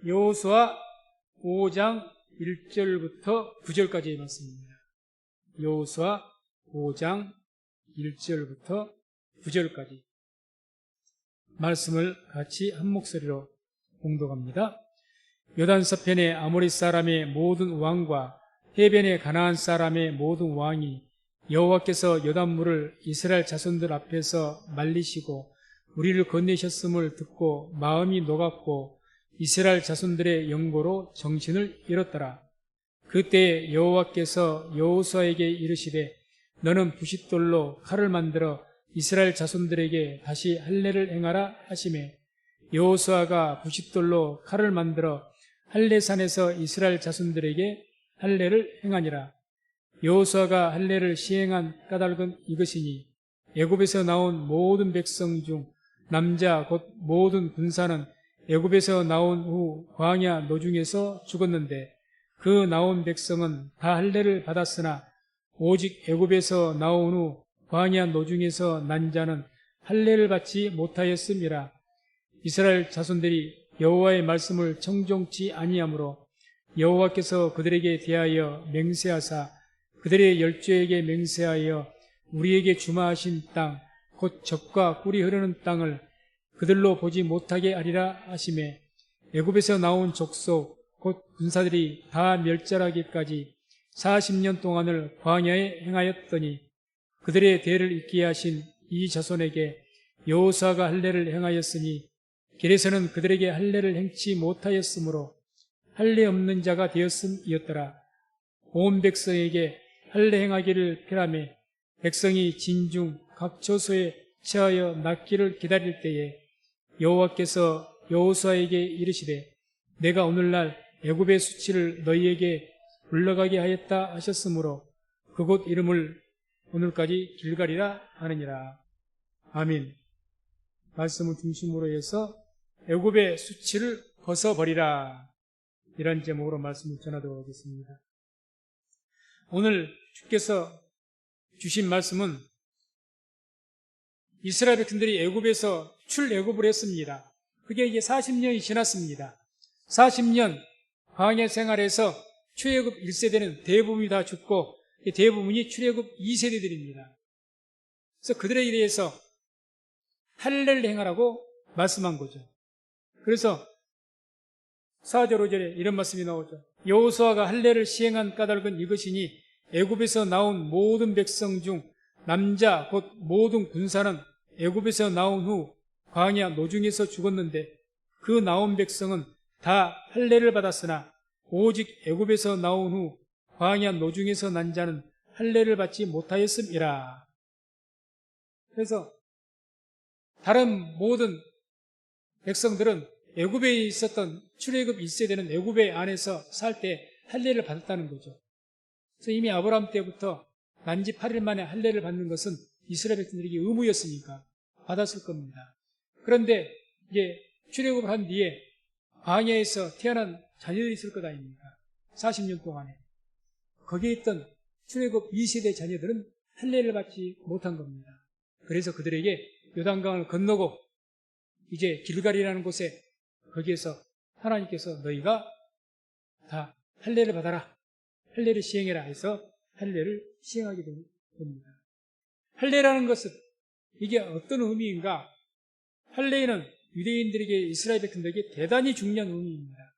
여호수아 5장 1절부터 9절까지의 말씀입니다. 여호수아 5장 1절부터 9절까지 말씀을 같이 한 목소리로 봉독합니다. 요단서편의 아모리 사람의 모든 왕과 해변의 가나안 사람의 모든 왕이 여호와께서 요단물을 이스라엘 자손들 앞에서 말리시고 우리를 건네셨음을 듣고 마음이 녹았고 이스라엘 자손들의 영고로 정신을 잃었더라. 그때 여호와께서 여호수아에게 이르시되 너는 부싯돌로 칼을 만들어 이스라엘 자손들에게 다시 할례를 행하라 하시매 여호수아가 부싯돌로 칼을 만들어 할례산에서 이스라엘 자손들에게 할례를 행하니라. 여호수아가 할례를 시행한 까닭은 이것이니 애굽에서 나온 모든 백성 중 남자 곧 모든 군사는 애굽에서 나온 후 광야 노중에서 죽었는데 그 나온 백성은 다 할례를 받았으나 오직 애굽에서 나온 후 광야 노중에서 난 자는 할례를 받지 못하였음이라. 이스라엘 자손들이 여호와의 말씀을 청종치 아니하므로 여호와께서 그들에게 대하여 맹세하사 그들의 열조에게 맹세하여 우리에게 주마하신 땅 곧 젖과 꿀이 흐르는 땅을 그들로 보지 못하게 하리라 하시매 애굽에서 나온 족속 곧 군사들이 다 멸절하기까지 40년 동안을 광야에 행하였더니 그들의 대를 잇게 하신 이 자손에게 여호수아가 할례를 행하였으니 길에서는 그들에게 할례를 행치 못하였으므로 할례 없는 자가 되었음이었더라. 온 백성에게 할례 행하기를 피라매 백성이 진중 각 처소에 처하여 낫기를 기다릴 때에 여호와께서 여호수아에게 이르시되 내가 오늘날 애굽의 수치를 너희에게 불러가게 하였다 하셨으므로 그곳 이름을 오늘까지 길갈이라 하느니라. 아멘. 말씀을 중심으로 해서 애굽의 수치를 벗어버리라, 이런 제목으로 말씀을 전하도록 하겠습니다. 오늘 주께서 주신 말씀은 이스라엘 백성들이 애굽에서 출애굽을 했습니다. 그게 이제 40년이 지났습니다. 40년 광야 생활에서 출애굽 1세대는 대부분이 다 죽고 대부분이 출애굽 2세대들입니다. 그래서 그들에 대해서 할례를 행하라고 말씀한 거죠. 그래서 4절 5절에 이런 말씀이 나오죠. 여호수아가 할례를 시행한 까닭은 이것이니 애굽에서 나온 모든 백성 중 남자 곧 모든 군사는 애굽에서 나온 후 광야 노중에서 죽었는데 그 나온 백성은 다 할례를 받았으나 오직 애굽에서 나온 후 광야 노중에서 난 자는 할례를 받지 못하였음이라. 그래서 다른 모든 백성들은 애굽에 있었던 출애굽 1세대는 애굽의 안에서 살 때 할례를 받았다는 거죠. 그래서 이미 아브라함 때부터 난지 8일 만에 할례를 받는 것은 이스라엘 백성들에게 의무였으니까 받았을 겁니다. 그런데 이제 출애굽을 한 뒤에 광야에서 태어난 자녀들이 있을 것 아닙니까? 40년 동안에. 거기에 있던 출애굽 2세대 자녀들은 할례를 받지 못한 겁니다. 그래서 그들에게 요단강을 건너고 이제 길갈이라는 곳에 거기에서 하나님께서 너희가 다 할례를 받아라, 할례를 시행해라 해서 할례를 시행하게 됩니다. 할례라는 것은 이게 어떤 의미인가? 할례는 유대인들에게, 이스라엘 백성들에게 대단히 중요한 의미입니다.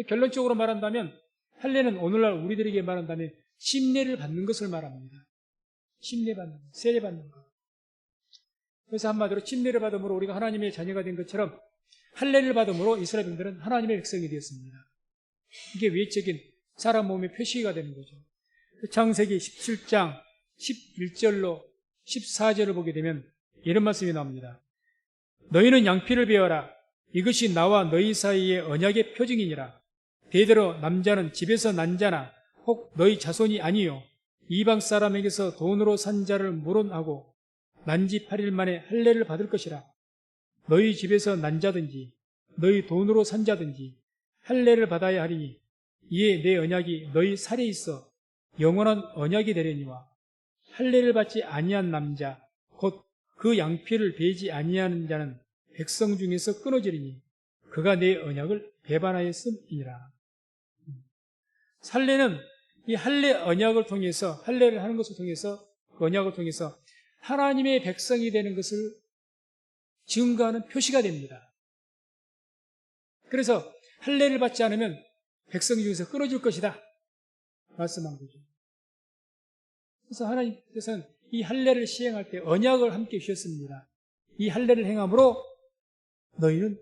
결론적으로 말한다면 할례는 오늘날 우리들에게 말한다면 침례를 받는 것을 말합니다. 침례 받는 것, 세례 받는 것. 그래서 한마디로 침례를 받음으로 우리가 하나님의 자녀가 된 것처럼 할례를 받음으로 이스라엘 백성들은 하나님의 백성이 되었습니다. 이게 외적인 사람 몸의 표시가 되는 거죠. 창세기 17장 11절로 14절을 보게 되면 이런 말씀이 나옵니다. 너희는 양피를 베어라. 이것이 나와 너희 사이의 언약의 표징이니라. 대대로 남자는 집에서 난 자나 혹 너희 자손이 아니요 이방 사람에게서 돈으로 산 자를 물어나고 난지 8일 만에 할례를 받을 것이라. 너희 집에서 난 자든지 너희 돈으로 산 자든지 할례를 받아야 하리니 이에 내 언약이 너희 살에 있어 영원한 언약이 되려니와 할례를 받지 아니한 남자 곧 그 양피를 베지 아니하는 자는 백성 중에서 끊어지리니 그가 내 언약을 배반하였음이니라. 할례는 이 할례 언약을 통해서, 할례를 하는 것을 통해서, 그 언약을 통해서 하나님의 백성이 되는 것을 증거하는 표시가 됩니다. 그래서 할례를 받지 않으면 백성 중에서 끊어질 것이다 말씀한 거죠. 그래서 하나님께서는 이 할례를 시행할 때 언약을 함께 주셨습니다. 이 할례를 행함으로 너희는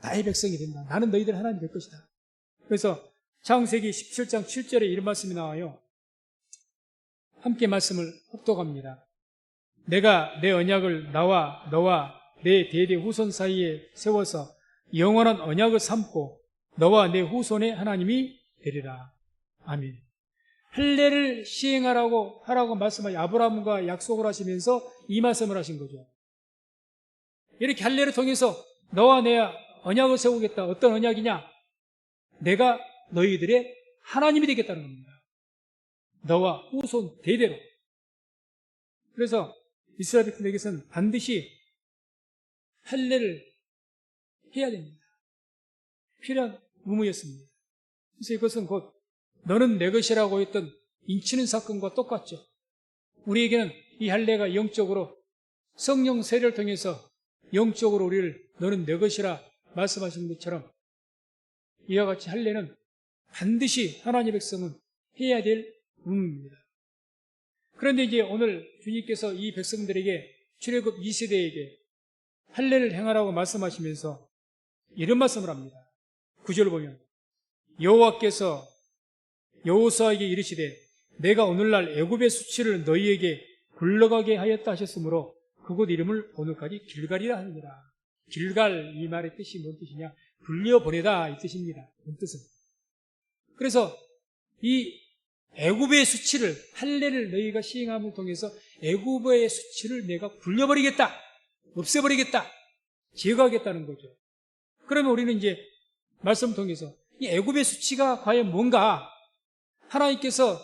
나의 백성이 된다. 나는 너희들 하나님 될 것이다. 그래서 창세기 17장 7절에 이런 말씀이 나와요. 함께 말씀을 합독합니다. 내가 내 언약을 나와 너와 내 대대 후손 사이에 세워서 영원한 언약을 삼고 너와 내 후손의 하나님이 되리라. 아멘. 할례를 시행하라고 말씀하여 아브라함과 약속을 하시면서 이 말씀을 하신 거죠. 이렇게 할례를 통해서 너와 내 언약을 세우겠다. 어떤 언약이냐? 내가 너희들의 하나님이 되겠다는 겁니다. 너와 후손 대대로. 그래서 이스라엘 백성에게서는 반드시 할례를 해야 됩니다. 필요한 의무였습니다. 그래서 이것은 곧 너는 내 것이라고 했던 인치는 사건과 똑같죠. 우리에게는 이 할례가 영적으로 성령 세례를 통해서 영적으로 우리를 너는 내 것이라 말씀하신 것처럼 이와 같이 할례는 반드시 하나님의 백성은 해야 될 의무입니다. 그런데 이제 오늘 주님께서 이 백성들에게 출애굽 2세대에게 할례를 행하라고 말씀하시면서 이런 말씀을 합니다. 9절 보면 여호와께서 여호수아에게 이르시되 내가 오늘날 애굽의 수치를 너희에게 굴러가게 하였다 하셨으므로 그곳 이름을 오늘까지 길갈이라 하느니라. 길갈 이 말의 뜻이 뭔 뜻이냐? 굴려보내다 이 뜻입니다. 뭔 뜻은? 그래서 이 애굽의 수치를 할례를 너희가 시행함을 통해서 애굽의 수치를 내가 굴려버리겠다, 없애버리겠다, 제거하겠다는 거죠. 그러면 우리는 이제 말씀을 통해서 이 애굽의 수치가 과연 뭔가 하나님께서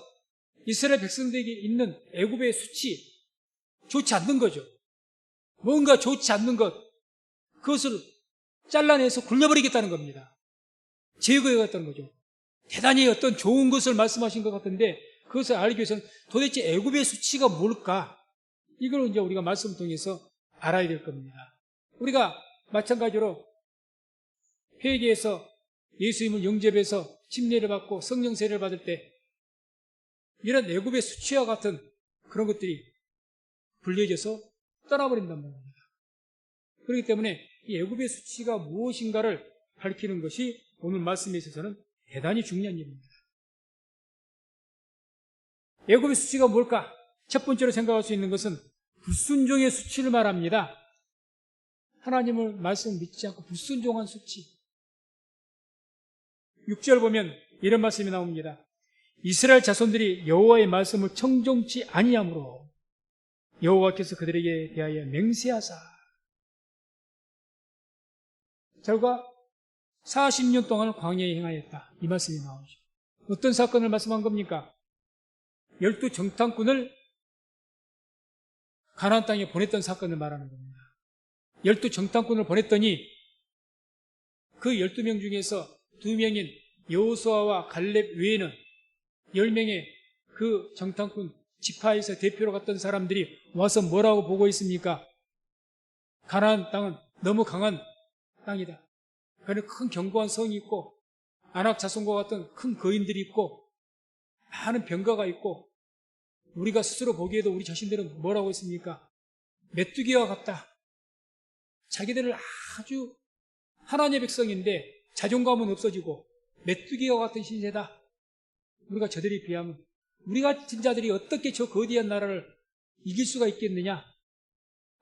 이스라엘 백성들에게 있는 애굽의 수치 좋지 않는 거죠. 뭔가 좋지 않는 것 그것을 잘라내서 굴려버리겠다는 겁니다. 제거해야겠다는 거죠. 대단히 어떤 좋은 것을 말씀하신 것 같은데 그것을 알기 위해서는 도대체 애굽의 수치가 뭘까? 이걸 이제 우리가 말씀을 통해서 알아야 될 겁니다. 우리가 마찬가지로 회개해서 예수님을 영접해서 침례를 받고 성령 세례를 받을 때 이런 애굽의 수치와 같은 그런 것들이 불려져서 떠나버린단 말입니다. 그렇기 때문에 이 애굽의 수치가 무엇인가를 밝히는 것이 오늘 말씀에 있어서는 대단히 중요한 일입니다. 애굽의 수치가 뭘까? 첫 번째로 생각할 수 있는 것은 불순종의 수치를 말합니다. 하나님을 말씀 믿지 않고 불순종한 수치. 6절 보면 이런 말씀이 나옵니다. 이스라엘 자손들이 여호와의 말씀을 청종치 아니하므로 여호와께서 그들에게 대하여 맹세하사 결과 40년 동안 광야에 행하였다. 이 말씀이 나오죠. 어떤 사건을 말씀한 겁니까? 12 정탐꾼을 가나안 땅에 보냈던 사건을 말하는 겁니다. 12 정탐꾼을 보냈더니 그 12명 중에서 2명인 여호수아와 갈렙 외에는 10명의 그 정탐꾼 지파에서 대표로 갔던 사람들이 와서 뭐라고 보고 있습니까? 가나안 땅은 너무 강한 땅이다. 그는 큰 견고한 성이 있고 아낙 자손과 같은 큰 거인들이 있고 많은 병거가 있고 우리가 스스로 보기에도 우리 자신들은 뭐라고 했습니까? 메뚜기와 같다. 자기들을 아주 하나님의 백성인데 자존감은 없어지고 메뚜기와 같은 신세다. 우리가 저들에 비하면 우리 같은 자들이 어떻게 저 거대한 나라를 이길 수가 있겠느냐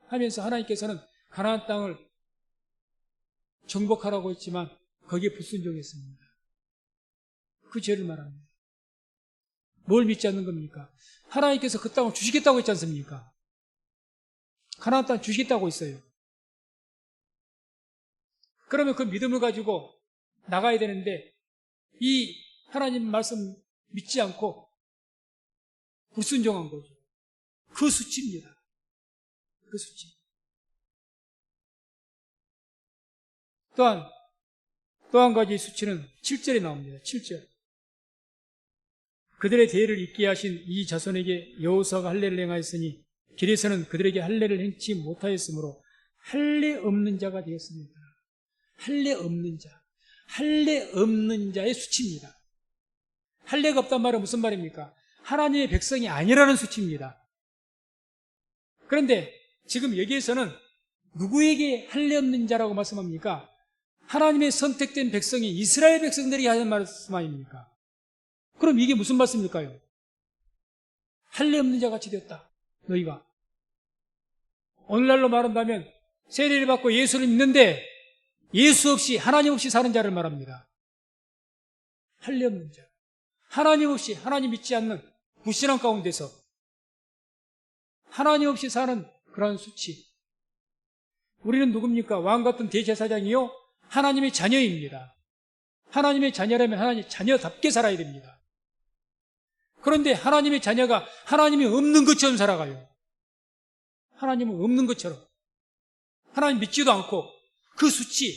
하면서 하나님께서는 가나안 땅을 정복하라고 했지만 거기에 불순종했습니다. 그 죄를 말합니다. 뭘 믿지 않는 겁니까? 하나님께서 그 땅을 주시겠다고 했지 않습니까? 가나안 땅 주시겠다고 했어요. 그러면 그 믿음을 가지고 나가야 되는데 이 하나님 말씀 믿지 않고 불순종한 거죠. 그 수치입니다. 그 수치. 또한 또 한 가지 수치는 7절에 나옵니다. 7절. 그들의 대의를 잊게 하신 이 자손에게 여호수아가 할례를 행하였으니 길에서는 그들에게 할례를 행치 못하였으므로 할례 없는 자가 되었습니다. 할례 없는 자. 할례 없는 자의 수치입니다. 할례가 없단 말은 무슨 말입니까? 하나님의 백성이 아니라는 수치입니다. 그런데 지금 여기에서는 누구에게 할례 없는 자라고 말씀합니까? 하나님의 선택된 백성이 이스라엘 백성들에게 하는 말씀 아닙니까? 그럼 이게 무슨 말씀일까요? 할례 없는 자 같이 되었다. 너희가. 오늘날로 말한다면 세례를 받고 예수를 믿는데 예수 없이 하나님 없이 사는 자를 말합니다. 할례 없는 자. 하나님 없이 하나님 믿지 않는 불신앙 가운데서 하나님 없이 사는 그러한 수치. 우리는 누굽니까? 왕 같은 대제사장이요? 하나님의 자녀입니다. 하나님의 자녀라면 하나님의 자녀답게 살아야 됩니다. 그런데 하나님의 자녀가 하나님이 없는 것처럼 살아가요. 하나님은 없는 것처럼. 하나님 믿지도 않고 그 수치.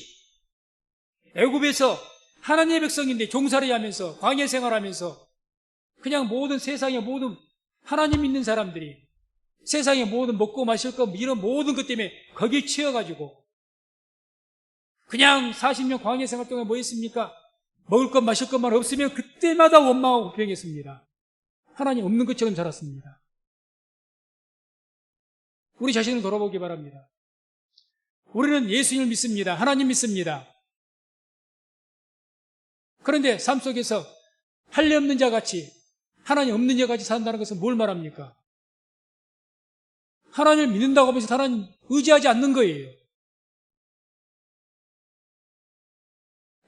애굽에서 하나님의 백성인데 종살이 하면서 광야 생활하면서 그냥 모든 세상의 모든 하나님 믿는 사람들이 세상의 모든 먹고 마실 것 이런 모든 것 때문에 거기에 치여가지고 그냥 40년 광야 생활 동안 뭐 했습니까? 먹을 것 마실 것만 없으면 그때마다 원망하고 불평했습니다. 하나님 없는 것처럼 살았습니다. 우리 자신을 돌아보기 바랍니다. 우리는 예수님을 믿습니다. 하나님 믿습니다. 그런데 삶 속에서 할례 없는 자 같이 하나님 없는 자 같이 산다는 것은 뭘 말합니까? 하나님을 믿는다고 하면서 하나님 의지하지 않는 거예요.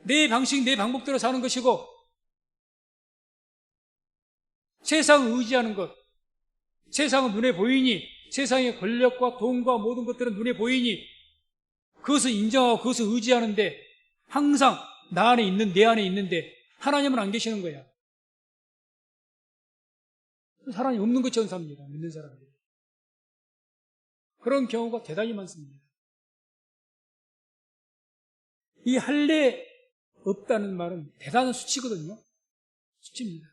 내 방식, 내 방법대로 사는 것이고 세상을 의지하는 것, 세상은 눈에 보이니 세상의 권력과 돈과 모든 것들은 눈에 보이니 그것을 인정하고 그것을 의지하는데 항상 나 안에 있는 내 안에 있는데 하나님은 안 계시는 거야. 하나님 없는 것처럼 삽니다. 믿는 사람들이. 그런 경우가 대단히 많습니다. 이 할례 없다는 말은 대단한 수치거든요. 수치입니다.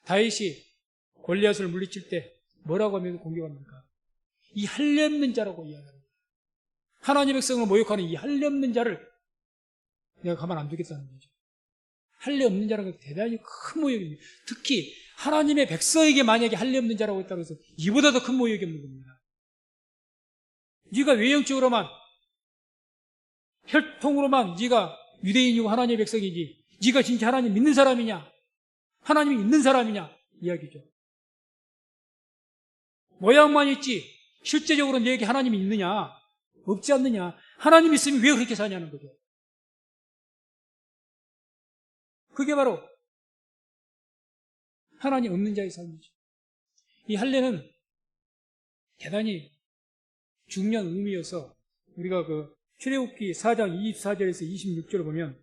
다윗이 골리앗을 물리칠 때 뭐라고 하면서 공격합니까? 이 할례 없는 자라고 이야기합니다. 하나님의 백성을 모욕하는 이 할례 없는 자를 내가 가만 안 두겠다는 거죠. 할례 없는 자라는 건 대단히 큰 모욕입니다. 특히 하나님의 백성에게 만약에 할례 없는 자라고 했다고 해서 이보다 더 큰 모욕이 없는 겁니다. 네가 외형적으로만 혈통으로만 네가 유대인이고 하나님의 백성이지 네가 진짜 하나님 믿는 사람이냐? 하나님이 있는 사람이냐? 이야기죠. 모양만 있지 실제적으로 너에게 하나님이 있느냐? 없지 않느냐? 하나님 있으면 왜 그렇게 사냐는 거죠. 그게 바로 하나님 없는 자의 삶이죠. 이 할례는 대단히 중요한 의미여서 우리가 그 출애굽기 4장 24절에서 26절을 보면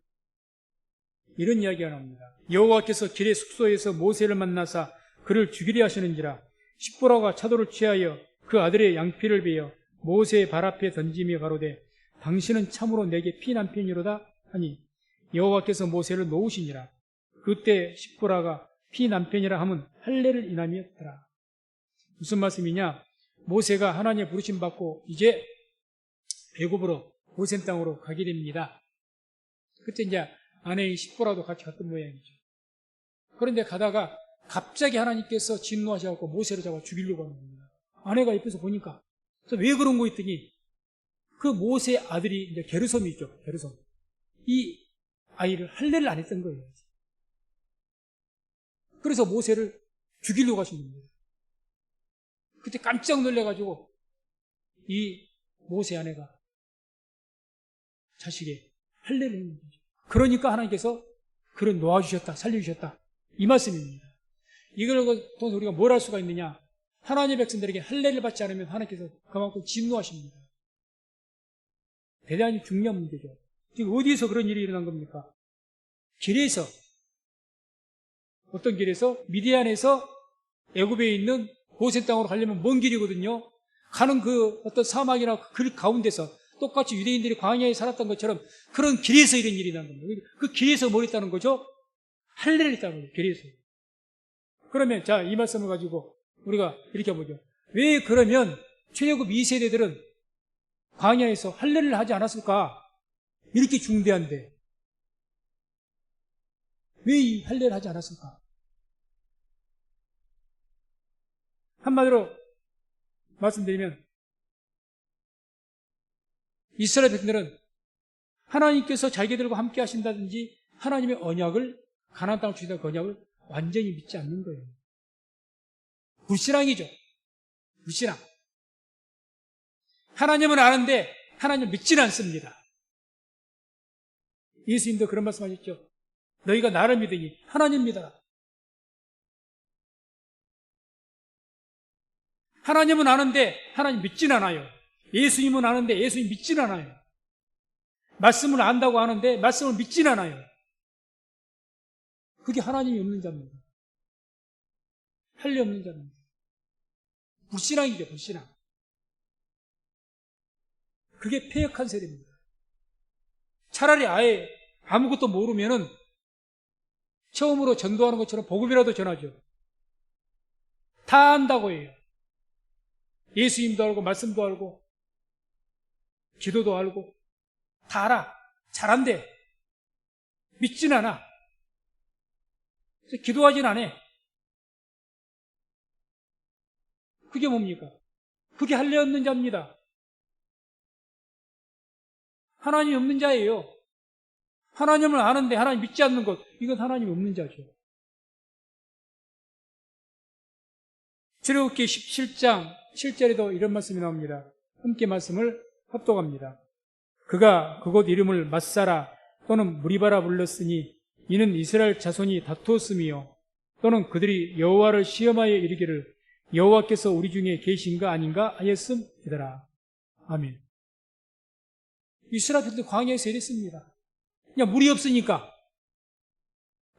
이런 이야기가 나옵니다. 여호와께서 길의 숙소에서 모세를 만나사 그를 죽이려 하시는지라 십보라가 차도를 취하여 그 아들의 양피를 베어 모세의 발 앞에 던지며 가로되 당신은 참으로 내게 피난편이로다 하니 여호와께서 모세를 놓으시니라. 그때 십보라가 피난편이라 함은 할례를 인함이었더라. 무슨 말씀이냐? 모세가 하나님의 부르심 받고 이제 애굽으로 고센 땅으로 가게 됩니다. 그때 이제 아내인 십보라도 같이 갔던 모양이죠. 그런데 가다가 갑자기 하나님께서 진노하셔서 모세를 잡아 죽이려고 하는 겁니다. 아내가 옆에서 보니까 그래서 왜 그런 거 했더니 그 모세 아들이 이제 게르솜이 있죠. 게르솜. 이 아이를 할례를 안 했던 거예요. 그래서 모세를 죽이려고 하신 겁니다. 그때 깜짝 놀래가지고 이 모세 아내가 자식의 할례를 했는 거죠. 그러니까 하나님께서 그를 놓아주셨다, 살려주셨다. 이 말씀입니다. 이걸 통해서 우리가 뭘 할 수가 있느냐? 하나님의 백성들에게 할례를 받지 않으면 하나님께서 그만큼 진노하십니다. 대단히 중요한 문제죠. 지금 어디에서 그런 일이 일어난 겁니까? 길에서. 어떤 길에서? 미디안에서 애굽에 있는 고센 땅으로 가려면 먼 길이거든요. 가는 그 어떤 사막이나 그 길 가운데서 똑같이 유대인들이 광야에 살았던 것처럼 그런 길에서 이런 일이 난 겁니다. 그 길에서 뭘 했다는 거죠? 할례를 했다는 거죠. 길에서. 그러면 자, 이 말씀을 가지고 우리가 이렇게 보죠. 왜 그러면 출애굽 2세대들은 광야에서 할례를 하지 않았을까? 이렇게 중대한데 왜 이 할례를 하지 않았을까? 한마디로 말씀드리면 이스라엘 백성들은 하나님께서 자기들과 함께 하신다든지 하나님의 언약을 가나안 땅을 주시다는 그 언약을 완전히 믿지 않는 거예요. 불신앙이죠. 불신앙. 하나님은 아는데 하나님을 믿지는 않습니다. 예수님도 그런 말씀하셨죠. 너희가 나를 믿으니 하나님 믿어라. 하나님은 아는데 하나님 믿지는 않아요. 예수님은 아는데 예수님 믿지는 않아요. 말씀을 안다고 하는데 말씀을 믿지는 않아요. 그게 하나님이 없는 자입니다. 할례 없는 자입니다. 불신앙이죠, 불신앙. 그게 패역한 세대입니다. 차라리 아예 아무것도 모르면은 처음으로 전도하는 것처럼 복음이라도 전하죠. 다 안다고 해요. 예수님도 알고 말씀도 알고 기도도 알고 다 알아. 잘한대. 믿진 않아. 기도하진 않아. 그게 뭡니까? 그게 할례 없는 자입니다. 하나님이 없는 자예요. 하나님을 아는데 하나님 믿지 않는 것, 이건 하나님이 없는 자죠. 출애굽기 17장 7절에도 이런 말씀이 나옵니다. 함께 말씀을 합독합니다. 그가 그곳 이름을 맛사라 또는 무리바라 불렀으니 이는 이스라엘 자손이 다투었음이요 또는 그들이 여호와를 시험하여 이르기를 여호와께서 우리 중에 계신가 아닌가 하였음이더라. 아멘. 이스라엘 백성들 광야에서 이랬습니다. 그냥 물이 없으니까.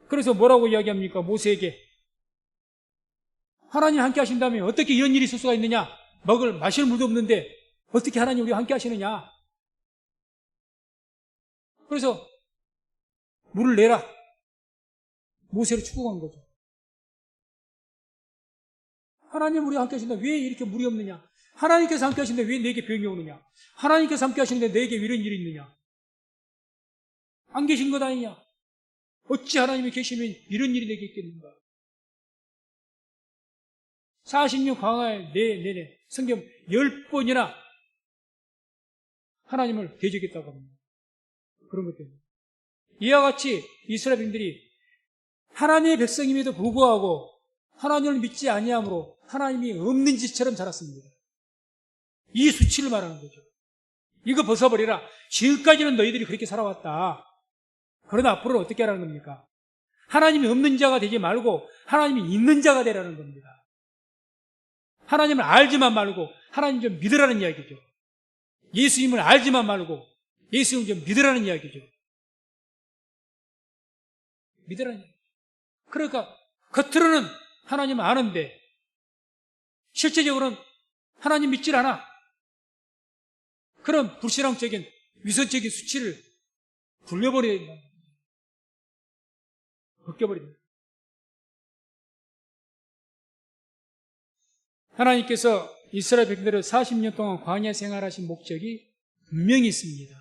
그래서 뭐라고 이야기합니까? 모세에게 하나님 함께 하신다면 어떻게 이런 일이 있을 수가 있느냐? 마실 물도 없는데 어떻게 하나님 우리와 함께 하시느냐? 그래서 물을 내라. 모세를 축복한 거죠. 하나님 우리와 함께 하신다. 왜 이렇게 물이 없느냐? 하나님께서 함께 하시는데 왜 내게 병이 오느냐? 하나님께서 함께 하시는데 내게 이런 일이 있느냐? 안 계신 것 아니냐? 어찌 하나님이 계시면 이런 일이 내게 있겠는가? 40년 광야에 내내 성경 10번이나 하나님을 대적했다고 합니다. 그런 것 때문에. 이와 같이 이스라엘 백성들이 하나님의 백성임에도 불구하고 하나님을 믿지 아니함으로 하나님이 없는 짓처럼 자랐습니다. 이 수치를 말하는 거죠. 이거 벗어버리라. 지금까지는 너희들이 그렇게 살아왔다. 그러나 앞으로는 어떻게 하라는 겁니까? 하나님이 없는 자가 되지 말고 하나님이 있는 자가 되라는 겁니다. 하나님을 알지만 말고 하나님 좀 믿으라는 이야기죠. 예수님을 알지만 말고 예수님 좀 믿으라는 이야기죠. 믿으라는 이야기죠. 그러니까 겉으로는 하나님을 아는데 실제적으로는 하나님 믿질 않아. 그런 불신앙적인 위선적인 수치를 불려버려야 된다. 벗겨버린다. 하나님께서 이스라엘 백성들을 40년 동안 광야 생활하신 목적이 분명히 있습니다.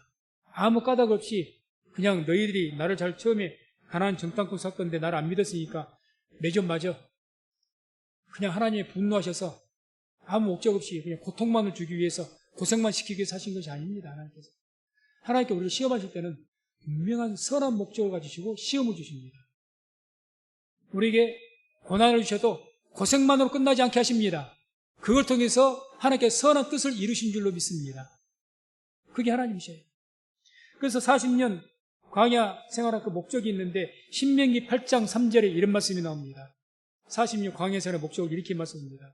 아무 까닭 없이 그냥 너희들이 나를 잘 처음에 가나안 정탐꾼 사건 때 나를 안 믿었으니까 매점 맞아. 그냥 하나님이 분노하셔서 아무 목적 없이 그냥 고통만을 주기 위해서 고생만 시키기 위해서 하신 것이 아닙니다. 하나님께서. 하나님께 우리를 시험하실 때는 분명한 선한 목적을 가지시고 시험을 주십니다. 우리에게 고난을 주셔도 고생만으로 끝나지 않게 하십니다. 그걸 통해서 하나님께서 선한 뜻을 이루신 줄로 믿습니다. 그게 하나님이셔요. 그래서 40년 광야 생활한 그 목적이 있는데 신명기 8장 3절에 이런 말씀이 나옵니다. 40년 광야 생활의 목적을 이렇게 말씀합니다.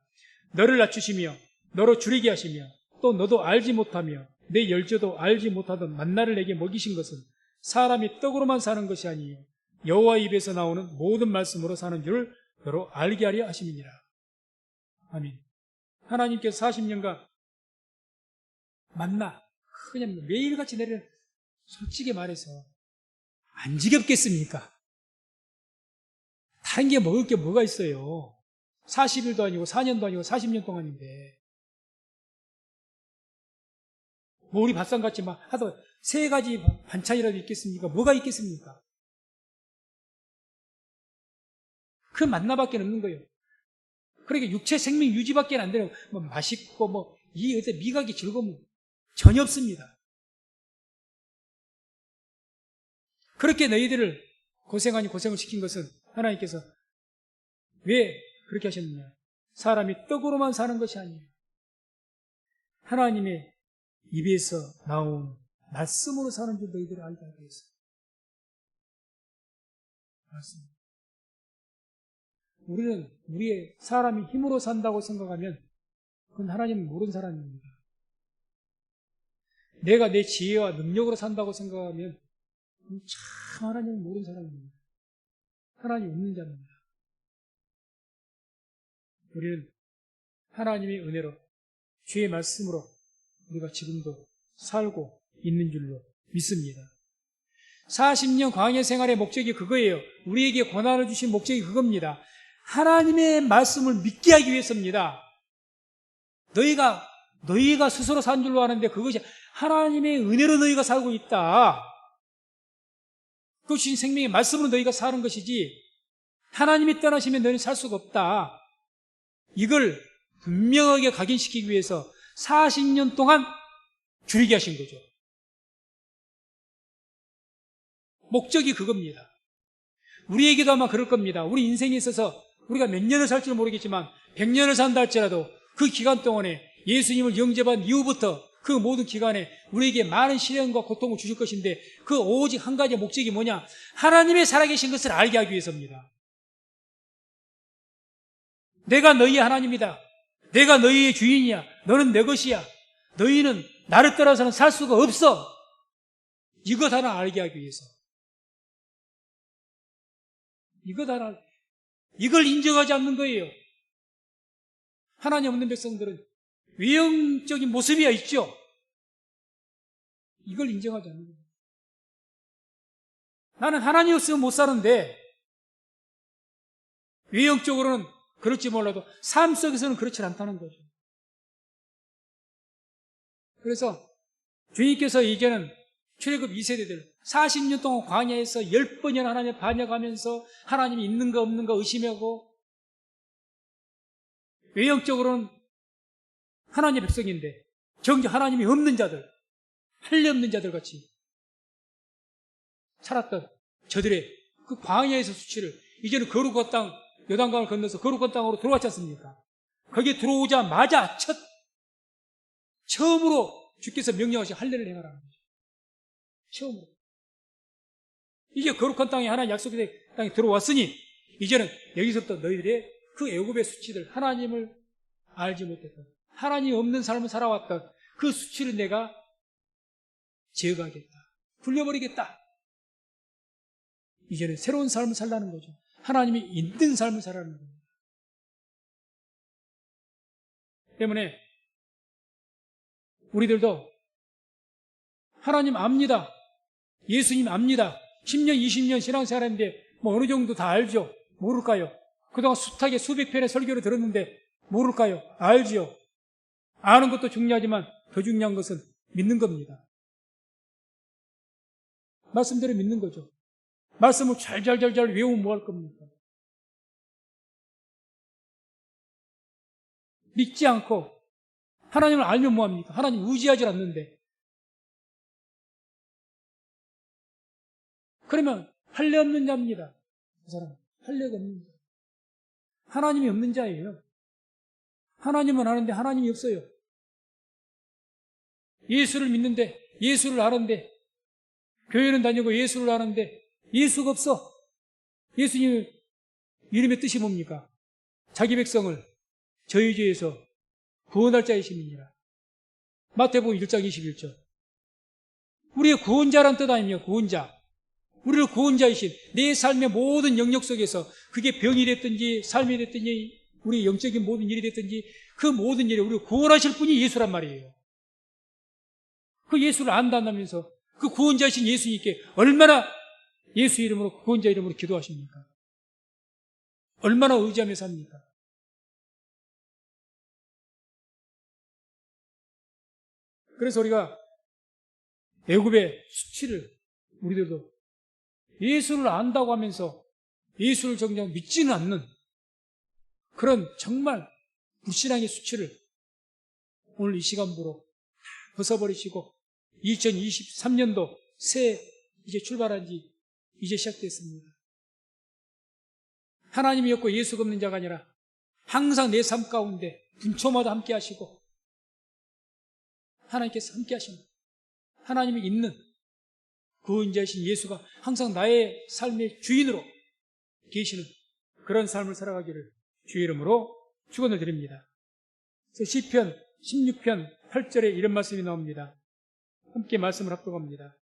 너를 낮추시며 너로 줄이게 하시며 또 너도 알지 못하며 내 열조도 알지 못하던 만나를 내게 먹이신 것은 사람이 떡으로만 사는 것이 아니요 여호와 입에서 나오는 모든 말씀으로 사는 줄을 너로 알게 하려 하심이니라. 아멘. 하나님께서 40년간 만나, 그냥 매일같이 내리는, 솔직히 말해서 안 지겹겠습니까? 다른 게 먹을 게 뭐가 있어요? 40일도 아니고 4년도 아니고 40년 동안인데 뭐 우리 밥상같이 막 하도 3가지 반찬이라도 있겠습니까? 뭐가 있겠습니까? 그 만나밖에 없는 거예요. 그러니까 육체 생명 유지밖에 안 되는, 뭐 맛있고 뭐 이 어떤 미각이 즐거움 전혀 없습니다. 그렇게 너희들을 고생 아니 고생을 시킨 것은 하나님께서 왜 그렇게 하셨느냐? 사람이 떡으로만 사는 것이 아니에요. 하나님의 입에서 나온 말씀으로 사는 줄 너희들이 알게 하기 위해서. 말씀. 우리는 우리의 사람이 힘으로 산다고 생각하면 그건 하나님은 모르는 사람입니다. 내가 내 지혜와 능력으로 산다고 생각하면 참 하나님은 모르는 사람입니다. 하나님 없는 자입니다. 우리는 하나님의 은혜로 주의 말씀으로 우리가 지금도 살고 있는 줄로 믿습니다. 40년 광야 생활의 목적이 그거예요. 우리에게 고난을 주신 목적이 그겁니다. 하나님의 말씀을 믿게 하기 위해서입니다. 너희가 스스로 산 줄로 아는데 그것이 하나님의 은혜로 너희가 살고 있다. 그것이 생명의 말씀으로 너희가 사는 것이지 하나님이 떠나시면 너희는 살 수가 없다. 이걸 분명하게 각인시키기 위해서 40년 동안 줄이게 하신 거죠. 목적이 그겁니다. 우리에게도 아마 그럴 겁니다. 우리 인생에 있어서 우리가 몇 년을 살지는 모르겠지만 100년을 산다 할지라도 그 기간 동안에 예수님을 영접한 이후부터 그 모든 기간에 우리에게 많은 시련과 고통을 주실 것인데 그 오직 한 가지 목적이 뭐냐? 하나님의 살아계신 것을 알게 하기 위해서입니다. 내가 너희의 하나님이다. 내가 너희의 주인이야. 너는 내 것이야. 너희는 나를 떠나서는 살 수가 없어. 이것 하나 알게 하기 위해서. 이걸 인정하지 않는 거예요. 하나님 없는 백성들은 외형적인 모습이야 있죠. 이걸 인정하지 않는 거예요. 나는 하나님 없으면 못 사는데 외형적으로는 그렇지 몰라도 삶 속에서는 그렇지 않다는 거죠. 그래서 주님께서 이제는 출애굽 2세대들 40년 동안 광야에서 10번이나 하나님을 반역하면서 하나님이 있는가 없는가 의심하고 외형적으로는 하나님의 백성인데 정작 하나님이 없는 자들, 할례 없는 자들 같이 살았던 저들의 그 광야에서 수치를 이제는 거룩한 땅, 요단강을 건너서 거룩한 땅으로 들어왔지 않습니까? 거기에 들어오자마자 처음으로 주께서 명령하신 할례를 행하라는 거죠. 처음으로. 이제 거룩한 땅에 하나님 약속의 땅에 들어왔으니 이제는 여기서부터 너희들의 그 애굽의 수치들, 하나님을 알지 못했던, 하나님 없는 삶을 살아왔던 그 수치를 내가 제거하겠다. 굴려버리겠다. 이제는 새로운 삶을 살라는 거죠. 하나님이 있는 삶을 살라는 겁니다. 때문에 우리들도 하나님 압니다. 예수님 압니다. 10년, 20년 신앙생활했는데 뭐 어느 정도 다 알죠? 모를까요? 그동안 숱하게 수백 편의 설교를 들었는데 모를까요? 알지요. 아는 것도 중요하지만 더 중요한 것은 믿는 겁니다. 말씀대로 믿는 거죠. 말씀을 잘 외우면 뭐 할 겁니까? 믿지 않고 하나님을 알면 뭐 합니까? 하나님 의지하지 않는데. 그러면 할례 없는 자입니다. 그 사람은 할례가 없는 자. 하나님이 없는 자예요. 하나님은 아는데 하나님이 없어요. 예수를 믿는데 예수를 아는데 교회는 다니고 예수를 아는데 예수가 없어. 예수님 이름의 뜻이 뭡니까? 자기 백성을 저희 죄에서 구원할 자이심이니라. 마태복음 1장 21절. 우리의 구원자란 뜻 아닙니까? 구원자. 우리를 구원자이신 내 삶의 모든 영역 속에서 그게 병이 됐든지 삶이 됐든지 우리 영적인 모든 일이 됐든지 그 모든 일에 우리를 구원하실 분이 예수란 말이에요. 그 예수를 안다면서 그 구원자이신 예수님께 얼마나 예수 이름으로, 구원자 이름으로 기도하십니까? 얼마나 의지하며 삽니까? 그래서 우리가 애굽의 수치를 우리들도 예수를 안다고 하면서 예수를 정녕 믿지는 않는 그런 정말 불신앙의 수치를 오늘 이 시간부로 벗어버리시고 2023년도 새 이제 출발한 지 이제 시작됐습니다. 하나님이 없고 예수가 없는 자가 아니라 항상 내 삶 가운데 분초마다 함께 하시고 하나님께서 함께 하십니다. 하나님이 있는 구원자이신 예수가 항상 나의 삶의 주인으로 계시는 그런 삶을 살아가기를 주의 이름으로 축원을 드립니다. 시편 16편 8절에 이런 말씀이 나옵니다. 함께 말씀을 합독합니다.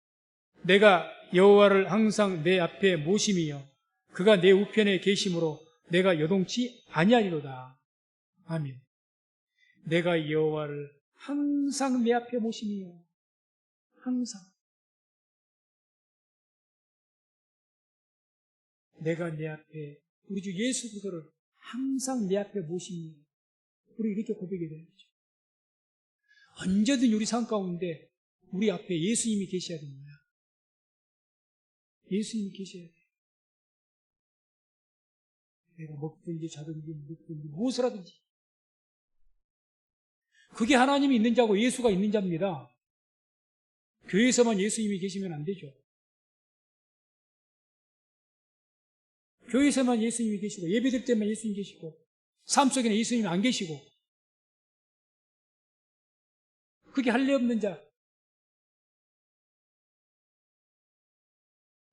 내가 여호와를 항상 내 앞에 모심이여 그가 내 우편에 계심으로 내가 요동치 아니하리로다. 아멘. 내가 여호와를 항상 내 앞에 모심이여. 항상. 내가 내 앞에 우리 주 예수 그리스도를 항상 내 앞에 모심이여. 우리 이렇게 고백이 되는 거죠. 언제든 우리 삶 가운데 우리 앞에 예수님이 계셔야 됩니다. 예수님이 계셔야 돼요. 내가 먹든지 자든지 묵든지 무엇을 하든지 그게 하나님이 있는 자고 예수가 있는 자입니다. 교회에서만 예수님이 계시면 안 되죠. 교회에서만 예수님이 계시고 예배드릴 때만 예수님이 계시고 삶 속에는 예수님이 안 계시고 그게 할례 없는 자.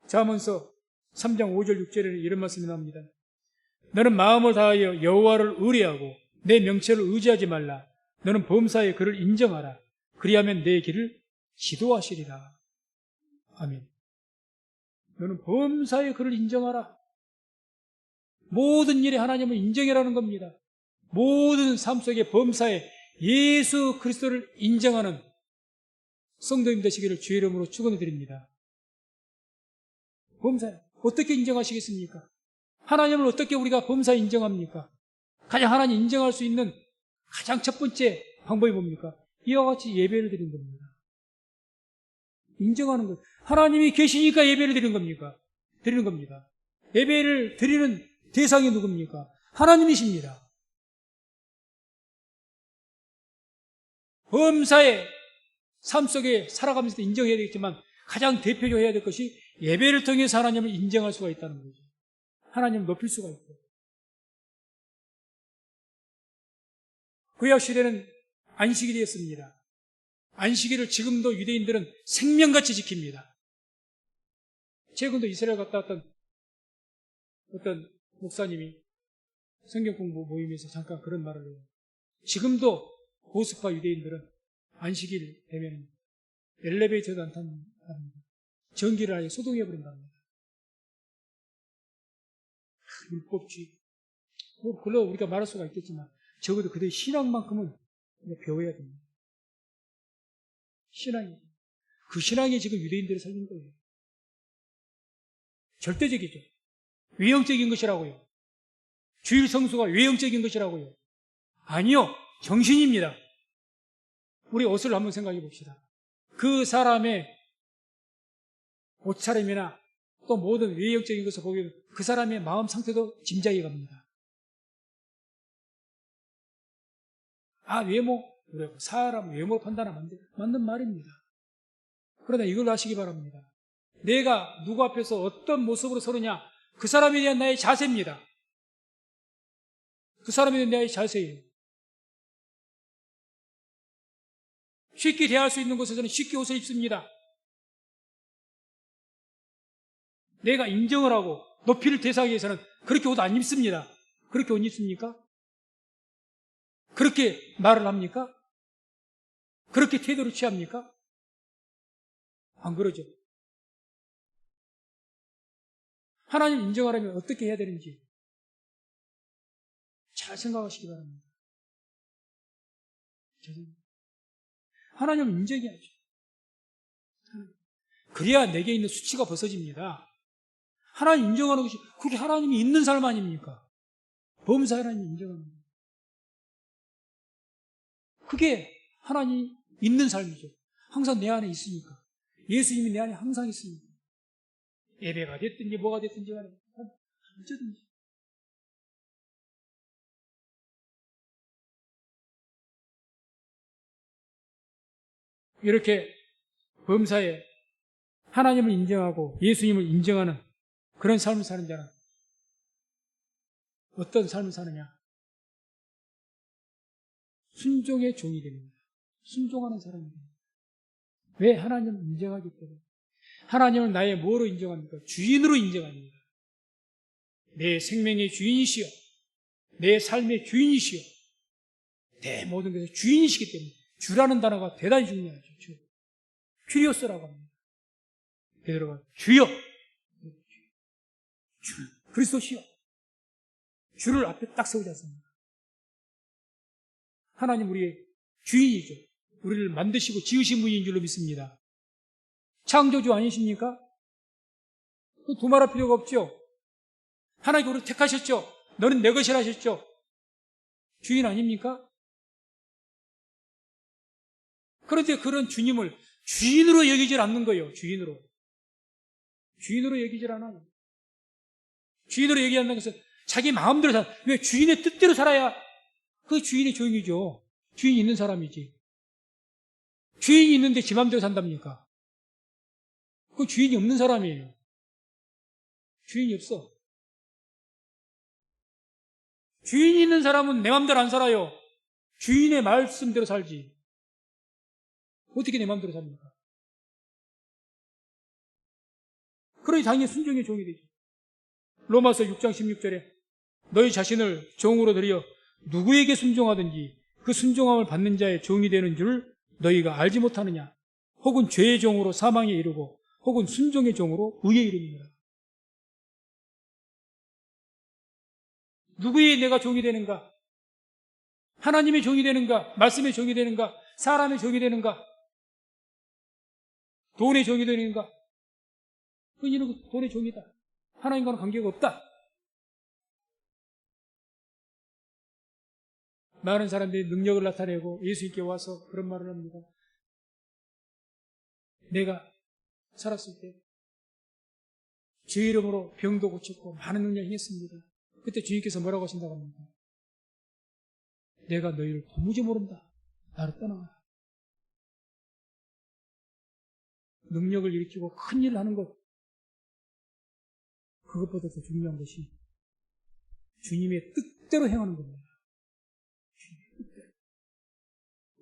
잠언서 3장 5절 6절에는 이런 말씀이 나옵니다. 너는 마음을 다하여 여호와를 의뢰하고 내 명체를 의지하지 말라. 너는 범사에 그를 인정하라. 그리하면 내 길을 지도하시리라. 아멘. 너는 범사에 그를 인정하라. 모든 일에 하나님을 인정해라는 겁니다. 모든 삶 속에 범사에 예수 그리스도를 인정하는 성도님 되시기를 주의 이름으로 축원을 드립니다. 범사에 어떻게 인정하시겠습니까? 하나님을 어떻게 우리가 범사에 인정합니까? 가장 하나님 인정할 수 있는 가장 첫 번째 방법이 뭡니까? 이와 같이 예배를 드리는 겁니다. 인정하는 것. 하나님이 계시니까 예배를 드리는 겁니까? 드리는 겁니다. 예배를 드리는 대상이 누굽니까? 하나님이십니다. 범사의 삶 속에 살아가면서 인정해야 되겠지만 가장 대표적으로 해야 될 것이 예배를 통해서 하나님을 인정할 수가 있다는 거죠. 하나님을 높일 수가 있고. 구약 시대는 안식일이었습니다. 안식일을 지금도 유대인들은 생명같이 지킵니다. 최근도 이스라엘 갔다 왔던 어떤 목사님이 성경 공부 모임에서 잠깐 그런 말을 해요. 지금도 보수파 유대인들은 안식일 되면 엘리베이터도 안 탑니다. 전기를 아예 소동해버린답니다. 율법주의. 물론 우리가 말할 수가 있겠지만 적어도 그들의 신앙만큼은 배워야 됩니다. 신앙이. 그 신앙이 지금 유대인들을 살린 거예요. 절대적이죠. 외형적인 것이라고요. 주일 성수가 외형적인 것이라고요. 아니요. 정신입니다. 우리 옷을 한번 생각해 봅시다. 그 사람의 옷차림이나 또 모든 외형적인 것을 보면 그 사람의 마음 상태도 짐작이 갑니다. 외모? 그래, 사람 외모 판단하면 안 돼. 맞는 말입니다. 그러나 이걸 아시기 바랍니다. 내가 누구 앞에서 어떤 모습으로 서느냐, 그 사람에 대한 나의 자세입니다. 그 사람에 대한 나의 자세예요. 쉽게 대할 수 있는 곳에서는 쉽게 옷을 입습니다. 내가 인정을 하고 높이를 대상하기 위해서는 그렇게 옷 안 입습니다. 그렇게 옷 입습니까? 그렇게 말을 합니까? 그렇게 태도를 취합니까? 안 그러죠. 하나님 인정하려면 어떻게 해야 되는지 잘 생각하시기 바랍니다. 하나님을 인정해야죠. 그래야 내게 있는 수치가 벗어집니다. 하나님 인정하는 것이 그게 하나님이 있는 삶 아닙니까? 범사 하나님이 인정하는 것. 그게 하나님 있는 삶이죠. 항상 내 안에 있으니까. 예수님이 내 안에 항상 있으니까. 예배가 됐든지 뭐가 됐든지 간에 어쩌든지. 이렇게 범사에 하나님을 인정하고 예수님을 인정하는 그런 삶을 사는 자는 어떤 삶을 사느냐? 순종의 종이 됩니다. 순종하는 사람이 됩니다. 왜? 하나님을 인정하기 때문에. 하나님을 나의 뭐로 인정합니까? 주인으로 인정합니다. 내 생명의 주인이시여, 내 삶의 주인이시여, 내 모든 것의 주인이시기 때문에 주라는 단어가 대단히 중요하죠. 주. 큐리오스라고 합니다. 베드로가 주여, 주, 그리스도시여, 주를 앞에 딱 세우지 않습니까? 하나님 우리의 주인이죠. 우리를 만드시고 지으신 분인 줄로 믿습니다. 창조주 아니십니까? 두말할 필요가 없죠. 하나님 우리를 택하셨죠. 너는 내 것이라 하셨죠. 주인 아닙니까? 그런데 그런 주님을 주인으로 여기질 않는 거예요. 주인으로. 주인으로 여기질 않아요. 주인으로 여기지 않는 것은 자기 마음대로 살아. 왜? 주인의 뜻대로 살아야 그 주인의 주인이죠. 주인이 있는 사람이지. 주인이 있는데 지 마음대로 산답니까? 그 주인이 없는 사람이에요. 주인이 없어. 주인이 있는 사람은 내 마음대로 안 살아요. 주인의 말씀대로 살지. 어떻게 내 마음대로 삽니까? 그러니 당연히 순종의 종이 되죠. 로마서 6장 16절에 너희 자신을 종으로 들여 누구에게 순종하든지 그 순종함을 받는 자의 종이 되는 줄 너희가 알지 못하느냐? 혹은 죄의 종으로 사망에 이르고 혹은 순종의 종으로 의에 이르느니라. 누구의 내가 종이 되는가? 하나님의 종이 되는가? 말씀의 종이 되는가? 사람의 종이 되는가? 돈의 종이 되는가? 그 이는 돈의 종이다. 하나님과는 관계가 없다. 많은 사람들이 능력을 나타내고 예수님께 와서 그런 말을 합니다. 내가 살았을 때 주의 이름으로 병도 고쳤고 많은 능력을 행했습니다. 그때 주님께서 뭐라고 하신다고 합니까? 내가 너희를 도무지 모른다. 나를 떠나가라. 능력을 일으키고 큰 일을 하는 것, 그것보다 더 중요한 것이 주님의 뜻대로 행하는 겁니다. 주님의 뜻대로.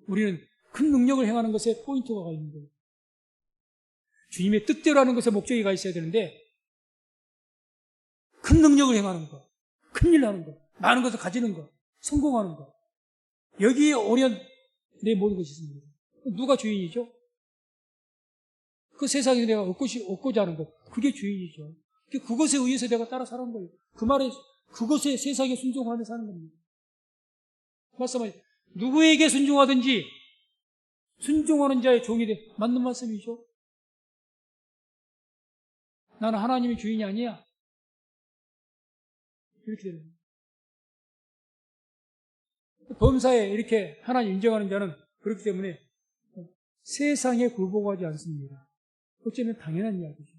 우리는 큰 능력을 행하는 것에 포인트가 있는 거예요. 주님의 뜻대로 하는 것에 목적이 가 있어야 되는데 큰 능력을 행하는 것, 큰 일을 하는 것, 많은 것을 가지는 것, 성공하는 것, 여기에 오련 내 모든 것이 있습니다. 누가 주인이죠? 그 세상에 내가 얻고자 하는 것, 그게 주인이죠. 그것에 의해서 내가 따라 사는 거예요. 그 말에 그것에 세상에 순종하며 사는 겁니다. 말씀하세요. 누구에게 순종하든지 순종하는 자의 종이 돼. 맞는 말씀이죠. 나는 하나님의 주인이 아니야. 이렇게 되는 거예요. 범사에 이렇게 하나님 인정하는 자는 그렇기 때문에 세상에 굴복하지 않습니다. 어쩌면 당연한 이야기죠.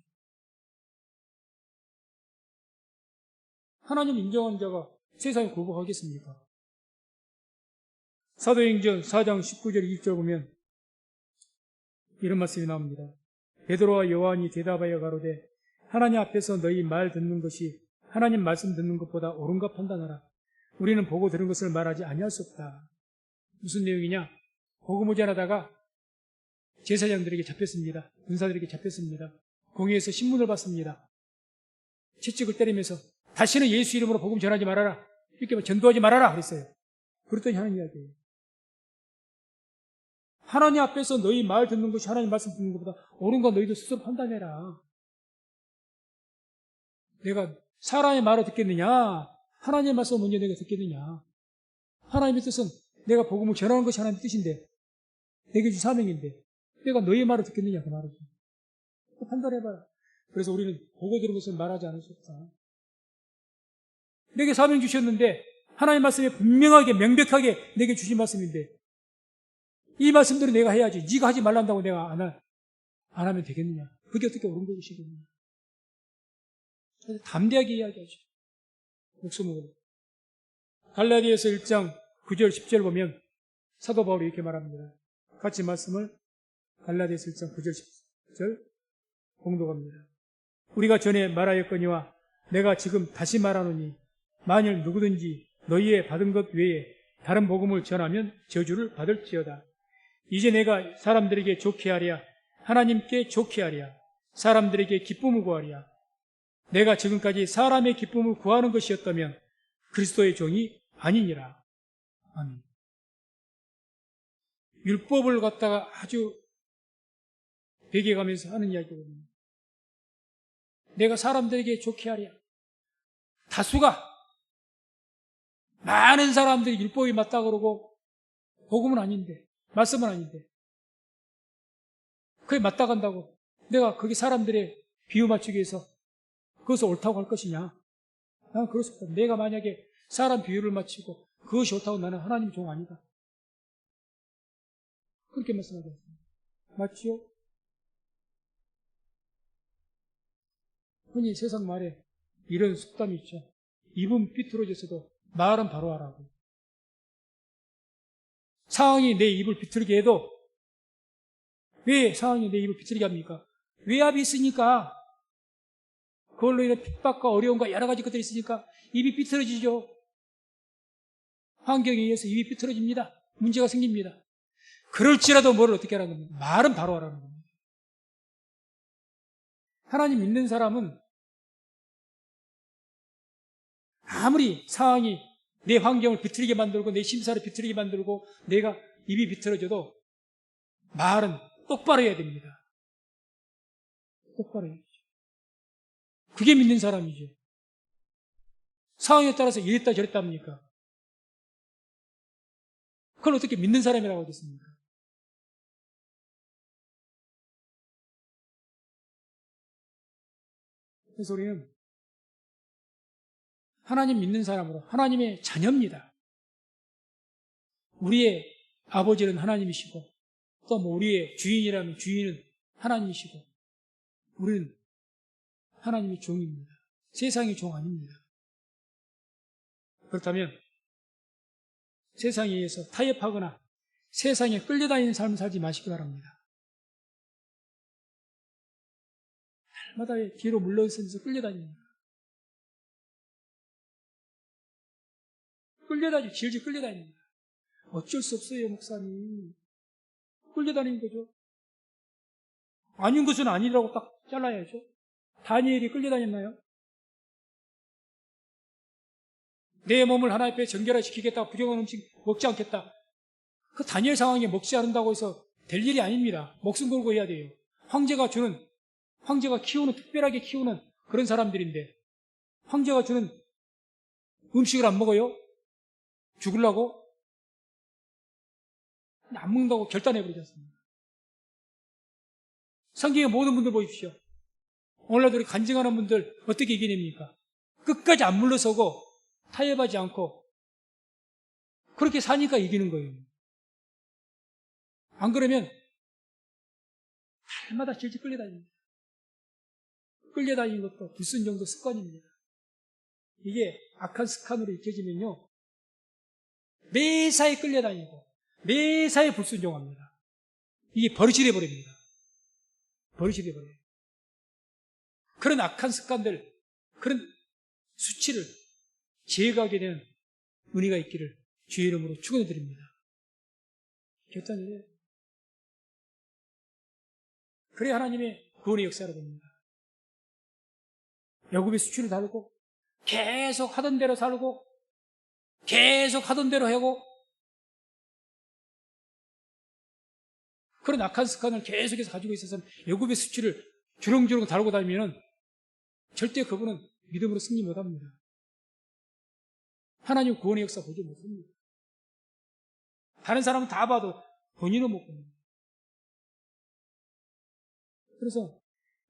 하나님 인정하는 자가 세상에 굴복하겠습니까? 사도행전 4장 19절 20절 보면 이런 말씀이 나옵니다. 베드로와 요한이 대답하여 가로되 하나님 앞에서 너희 말 듣는 것이 하나님 말씀 듣는 것보다 옳은가 판단하라. 우리는 보고 들은 것을 말하지 아니할 수 없다. 무슨 내용이냐? 복음을 전하다가 제사장들에게 잡혔습니다. 군사들에게 잡혔습니다. 공회에서 신문을 받습니다. 채찍을 때리면서 다시는 예수 이름으로 복음 전하지 말아라. 이렇게 전도하지 말아라 그랬어요. 그랬더니 하는 이야기예요. 하나님 앞에서 너희 말 듣는 것이 하나님 말씀 듣는 것보다 옳은가 너희도 스스로 판단해라. 내가 사람의 말을 듣겠느냐? 하나님의 말씀을 먼저 내가 듣겠느냐? 하나님의 뜻은 내가 복음을 전하는 것이 하나님의 뜻인데 내게 주 사명인데 내가 너희 말을 듣겠느냐 그 말이죠. 판단해봐라. 그래서 우리는 보고 들은 것을 말하지 않을 수 없다. 내게 사명 주셨는데 하나님 말씀에 분명하게 명백하게 내게 주신 말씀인데 이 말씀들은 내가 해야지. 네가 하지 말란다고 내가 안 하면 되겠느냐. 그게 어떻게 옳은 것이겠느냐. 그래서 담대하게 이야기하죠. 목숨으로. 갈라디아서 1장 9절 10절 보면 사도 바울이 이렇게 말합니다. 같이 말씀을 갈라디아서 1장 9절 10절 공독합니다. 우리가 전에 말하였거니와 내가 지금 다시 말하노니 만일 누구든지 너희의 받은 것 외에 다른 복음을 전하면 저주를 받을지어다. 이제 내가 사람들에게 좋게 하랴 하나님께 좋게 하랴 사람들에게 기쁨을 구하랴. 내가 지금까지 사람의 기쁨을 구하는 것이었다면 그리스도의 종이 아니니라. 아멘. 율법을 갖다가 아주 배겨가면서 하는 이야기거든요. 내가 사람들에게 좋게 하랴. 다수가 많은 사람들이 율법이 맞다 그러고 복음은 아닌데 말씀은 아닌데 그게 맞다 간다고 내가 거기 사람들의 비유 맞추기 위해서 그것을 옳다고 할 것이냐? 나는 그럴 수 없다. 내가 만약에 사람 비유를 맞추고 그것이 옳다고 나는 하나님 종 아니다. 그렇게 말씀하셨습니다. 맞지요? 흔히 세상 말에 이런 속담이 있죠. 입은 삐뚤어졌어도 말은 바로 하라고. 상황이 내 입을 비틀게 해도 왜 상황이 내 입을 비틀게 합니까? 외압이 있으니까 그걸로 인해 핍박과 어려움과 여러 가지 것들이 있으니까 입이 삐뚤어지죠. 환경에 의해서 입이 삐뚤어집니다. 문제가 생깁니다. 그럴지라도 뭐를 어떻게 하라는 겁니까? 말은 바로 하라는 겁니다. 하나님 믿는 사람은 아무리 상황이 내 환경을 비틀게 만들고 내 심사를 비틀게 만들고 내가 입이 비틀어져도 말은 똑바로 해야 됩니다. 똑바로 해야죠. 그게 믿는 사람이죠. 상황에 따라서 이랬다 저랬다 합니까? 그걸 어떻게 믿는 사람이라고 하겠습니까? 그래서 우리는 하나님 믿는 사람으로 하나님의 자녀입니다. 우리의 아버지는 하나님이시고 또 뭐 우리의 주인이라면 주인은 하나님이시고 우리는 하나님의 종입니다. 세상의 종 아닙니다. 그렇다면 세상에 의해서 타협하거나 세상에 끌려다니는 삶을 살지 마시기 바랍니다. 날마다 뒤로 물러서면서 끌려다닙니다. 질질 끌려다닙니다. 어쩔 수 없어요, 목사님. 끌려다니는 거죠. 아닌 것은 아니라고 딱 잘라야죠. 다니엘이 끌려다녔나요? 내 몸을 하나님 앞에 정결화시키겠다, 부정한 음식 먹지 않겠다. 그 다니엘 상황에 먹지 않는다고 해서 될 일이 아닙니다. 목숨 걸고 해야 돼요. 황제가 키우는, 특별하게 키우는 그런 사람들인데, 황제가 주는 음식을 안 먹어요? 죽으려고? 안 먹는다고 결단해버리지 않습니까? 성경의 모든 분들 보십시오. 오늘날도 우리 간증하는 분들 어떻게 이겨냅니까? 끝까지 안 물러서고 타협하지 않고 그렇게 사니까 이기는 거예요. 안 그러면 날마다 질질 끌려다닙니다. 끌려다니는 것도 불순종도 습관입니다. 이게 악한 습관으로 익혀지면요. 매사에 끌려다니고 매사에 불순종합니다. 이게 버릇이 돼버립니다. 버릇이 돼버려요. 그런 악한 습관들, 그런 수치를 제거하게 되는 은혜가 있기를 주의 이름으로 축원해드립니다. 결단을 해요. 그래 하나님의 구원의 역사를 봅니다. 야곱의 수치를 달고 계속 하던 대로 살고 계속 하던 대로 하고 그런 악한 습관을 계속해서 가지고 있어서 야곱의 수치를 주렁주렁 달고 다니면 절대 그분은 믿음으로 승리 못합니다. 하나님 구원의 역사 보지 못합니다. 다른 사람은 다 봐도 본인은 못 봅니다. 그래서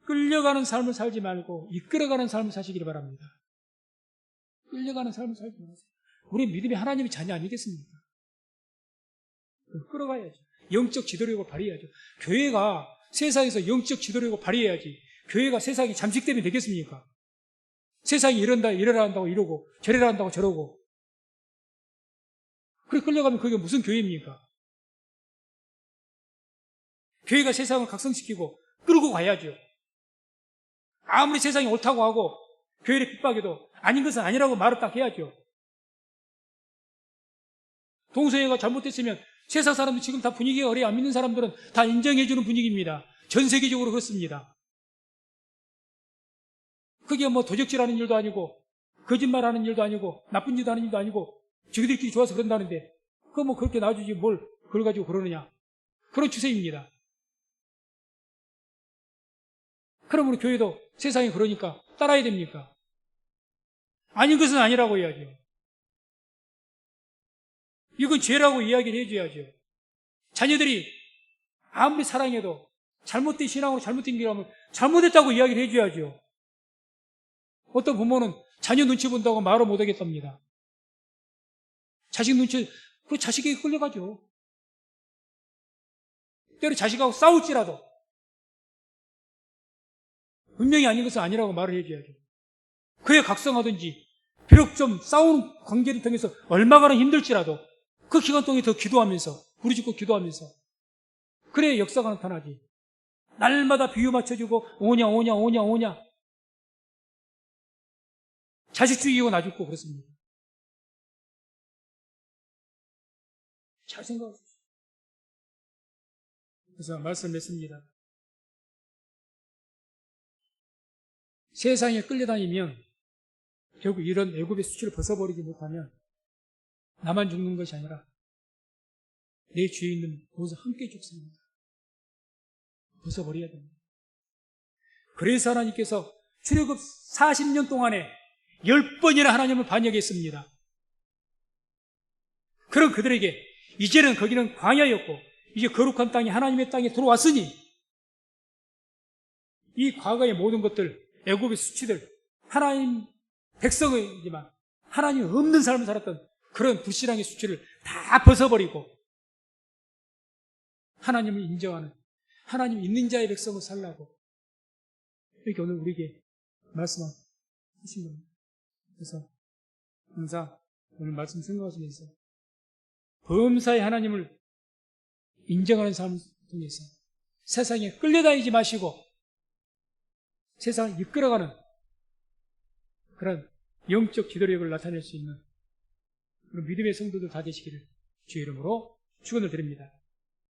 끌려가는 삶을 살지 말고 이끌어가는 삶을 사시기를 바랍니다. 끌려가는 삶을 살지 마세요. 우리 믿음이 하나님의 자녀 아니겠습니까? 끌어가야죠. 영적 지도력을 발휘해야죠. 교회가 세상에서 영적 지도력을 발휘해야지 교회가 세상에 잠식되면 되겠습니까? 세상이 이러라 한다고 이러고 저래라 한다고 저러고 그래 끌려가면 그게 무슨 교회입니까? 교회가 세상을 각성시키고 끌고 가야죠. 아무리 세상이 옳다고 하고 교회를 핍박해도 아닌 것은 아니라고 말을 딱 해야죠. 동성애가 잘못됐으면 세상 사람들 지금 다 분위기가 그래 안 믿는 사람들은 다 인정해주는 분위기입니다. 전 세계적으로 그렇습니다. 그게 뭐 도적질하는 일도 아니고 거짓말하는 일도 아니고 나쁜 짓 하는 일도 아니고 저희들끼리 좋아서 그런다는데 그거 뭐 그렇게 놔주지 뭘 그걸 가지고 그러느냐. 그런 추세입니다. 그럼 우리 교회도 세상이 그러니까 따라야 됩니까? 아닌 것은 아니라고 해야죠. 이건 죄라고 이야기를 해줘야죠. 자녀들이 아무리 사랑해도 잘못된 신앙으로 잘못된 길하면 잘못했다고 이야기를 해줘야죠. 어떤 부모는 자녀 눈치 본다고 말을 못하겠답니다. 자식 눈치, 그 자식에게 끌려가죠. 때로 자식하고 싸울지라도 분명히 아닌 것은 아니라고 말을 해줘야죠. 그에 각성하든지 비록 좀 싸우는 관계를 통해서 얼마나 힘들지라도 그 기간 동안에 더 기도하면서 부르짖고 기도하면서 그래야 역사가 나타나지. 날마다 비유 맞춰주고 오냐 오냐 오냐 오냐 자식 죽이고 나 죽고 그렇습니다. 잘 생각하십시오. 그래서 말씀했습니다. 세상에 끌려다니면 결국 이런 애굽의 수치를 벗어버리지 못하면 나만 죽는 것이 아니라 내 주위에 있는 모두 함께 죽습니다. 벗어버려야 됩니다. 그래서 하나님께서 출애굽 40년 동안에 10번이나 하나님을 반역했습니다. 그런 그들에게 이제는 거기는 광야였고 이제 거룩한 땅이 하나님의 땅에 들어왔으니 이 과거의 모든 것들 애굽의 수치들 하나님 백성이지만 하나님 없는 삶을 살았던 그런 불신앙의 수치를 다 벗어버리고 하나님을 인정하는 하나님 있는 자의 백성을 살라고 이렇게 오늘 우리에게 말씀하신 겁니다. 그래서 항상 오늘 말씀 생각하시면서 범사의 하나님을 인정하는 삶을 통해서 세상에 끌려다니지 마시고 세상을 이끌어가는 그런 영적 지도력을 나타낼 수 있는 그런 믿음의 성도들 다 되시기를 주의 이름으로 축원을 드립니다.